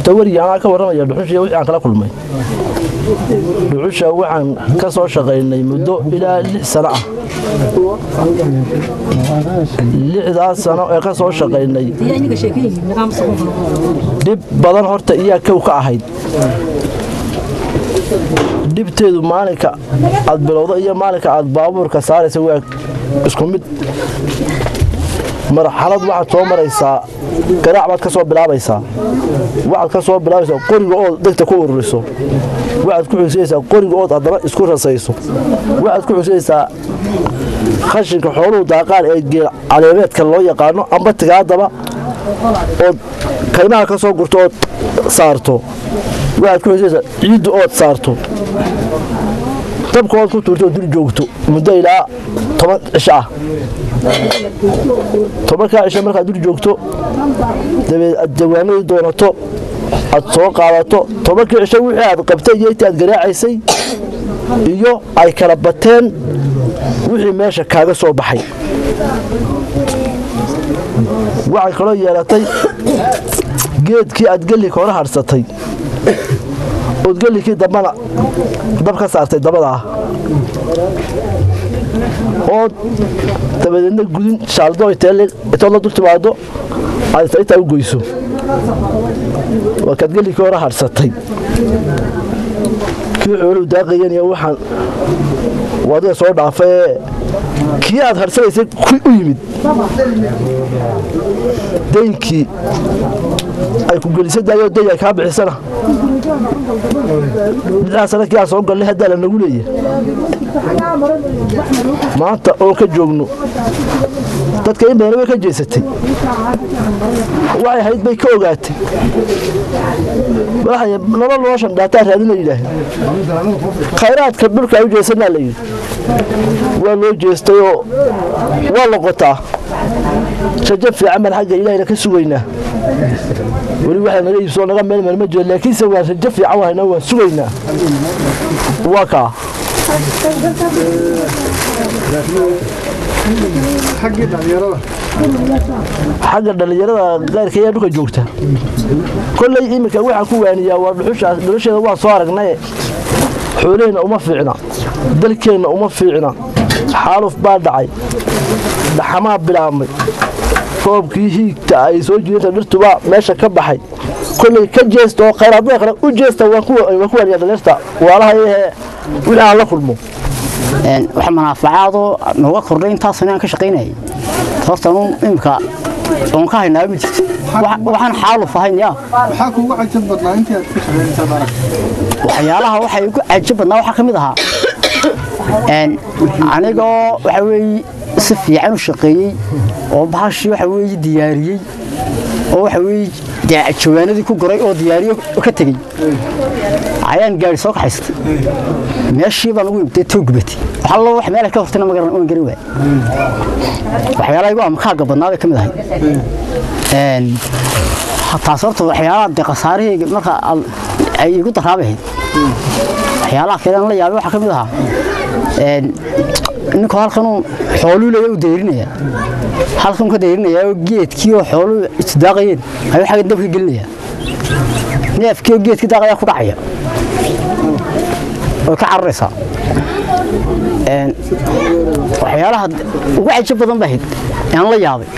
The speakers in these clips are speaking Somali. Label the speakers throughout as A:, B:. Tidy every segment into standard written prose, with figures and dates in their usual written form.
A: tawari ana ka waramaya dhuxusha wixii aan kala kulmay dhuxusha waxaan ka soo shaqeynay muddo ilaa 6 sano ah 6 sano ee ka soo shaqeynay dib badan horta iyo ka ahayd dibteedu maalinka aad bilowdo iyo maalinka aad baabuurka saaraysa waa isku mid marxalad waxa soo maraysa garaac baad ka soo bilaabaysaa qoriga oo degta ku ururiso waxaad ku xusaysaa qoriga oo adaba isku rasayso waxaad ku xusaysaa khashinka xooluhu daaqaan ee geel caleemeedka loo yaqaano amba tigaadaba oo kaymaha ka soo gurto oo saarto waxaad ku xusaysaa ciid oo saarto dabkood ku tuurto dul joogto muddo ilaa 10 cisho ah tobanka cisho markaad dul joogto dawaanadii doonato aad soo qaadato tobanka cisho wixii aad qabtay iyo intii aad garaacaysay iyo ay kala bateen wixii meesha kaaga soo baxay waxay kaloo yeelatay geedkii aad galli hore harsatay oo gallikii dambana dab ka saartay dabada oo tabadeedna gudin shaaldo intoo la dul timaado aad intaa u goyso waa kaad gallikii hore harsatay kii xooluhu daaqayeen iyo waxaan waadiga soo dhaafay kii aad harsanaysay u yimid daynkii ay ku gelisay daayo day ka bixisana bilaasana kii soo galay hadaa la nagu leeyahay maanta oo ka joogno dadka in badan way ka jeesatay waxay hayd bay ka ogaatay waxay nolol nooshan dhaataa raadina ilaahay khayraadka dhulka ay jeesana leeyahay waa loo jeestay oo waa la qotaa shajab fi amal xagga ilaahay ka sugaynaa wali waxa naga iibsoo naga meel ma jiro laakiin se waa shajab fi awayna waa sugaynaa waka xagga dhalinyarada gaarka ee dhulka joogta kullay imika waxa ku waaniyaa waa dhuxusheeda waa soo aragnay xoolaheena uma fiicna dalkeena uma fiicna xaaluf baa dhacay dhaxamaa bilaabmay koobkii hiigta ay soo jiideen dhirtuba meesha ka baxay kullay ka jeesto khayraadada kale u jeesta waa ku wariya dhalinyarta waalaha wixii aan la kulmo
B: waxa manaafacaado nooga kordhay intaas inaan ka shaqeynay hortanu imka oon ka haynaa mid waxaan xaalu fahayn yaa
C: waxa kuugu cajab badnaa intii aad ka shaqeynaysaa darag
B: waxyaalaha waxa ugu cajab badnaa waxa kamid aha aniga waxa weey si fiican u shaqeeyay oo baashi waxa weey diyaariyay oo waxa weey jawaanadii ku goray oo diyaariyo ka tagay ayaan gaari soo kaxaystay meeshii baan ugu imtay toogbatay waxa la wax meel ka hortana ma garan waay waxyaalaha igu amkaaga badnaa kamid ahay hatta sababta waxyaalaha qasaarihii marka ay igu daraabay waxyaalaha kale la yaabay waxa kamid aha ninka halkan xooluhu leeyahay u deerinaya halkan ka deerinaya geedkii oo xooluhu isdaaqayeen ay waxa dabka gelinaya neefkii geedkii daaqaya ku dhacaya oo ka carraysa waxyaalaha ugu cajab badan baa hid aan la yaabay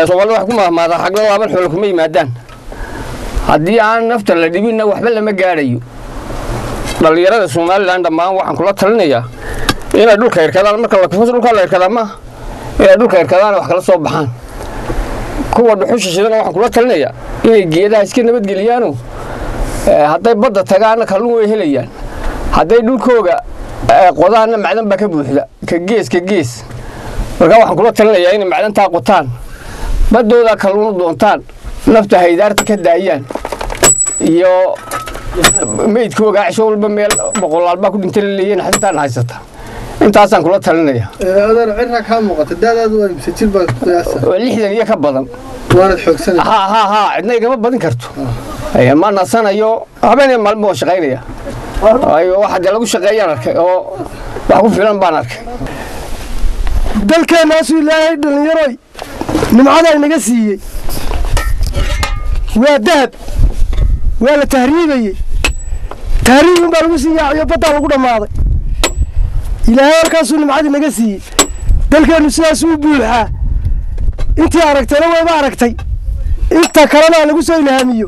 D: Soomaalidu wax ku mahmaada xagga laaban xoolo kuma yimaadaan haddii aan nafta la dhibinna waxba lama gaarayo dhalinyarada Soomaaliland dhammaan waxaan kula talinayaa inay dhulka irkadaan marka la kufo dhulka la irkadaan ma inay dhulka irkadaan wax kala soo baxaan kuwa dhuxusha shidana waxaan kula talinayaa inay geedaha iska nabad geliyaan hadday badda tagaan kalluun way helayaan hadday dhulkooga qodaana macdan ba ka buuxda ka gees marka waxaan kula talinayaa inay macdantaa qotaan badooda kalluun doontaan nafta haydaarta ka daayaan iyo meydku ogaacisho walba meel boqolaal baa ku dhintay leeyihiin xataa haysata intaasaan kula talinaya
C: adeer cirka ka muuqata daadaadu waa imse jir baa qiyaasa
D: 60 iyo ka badan
C: waana xoogsanay
D: ha cidna igama badin karto ma nasanayo habeen maalmo shaqaynaya ayo waxa lagu shaqeeyay arkay oo wax ku filan baan arkay
E: dalkeenaas ilaahay dhalinyaroy nimcada inaga siiyey waa dahab waa la tahriibayey tahriibin baa lagu siiyaaciyo baddaa lagu dhammaaday ilaahay halkaasuu nimcada inaga siiyey dalkeennu sidaasuu buuxaa intii aragtayna wayba aragtay inta kalena lagu soo ilhaamiyo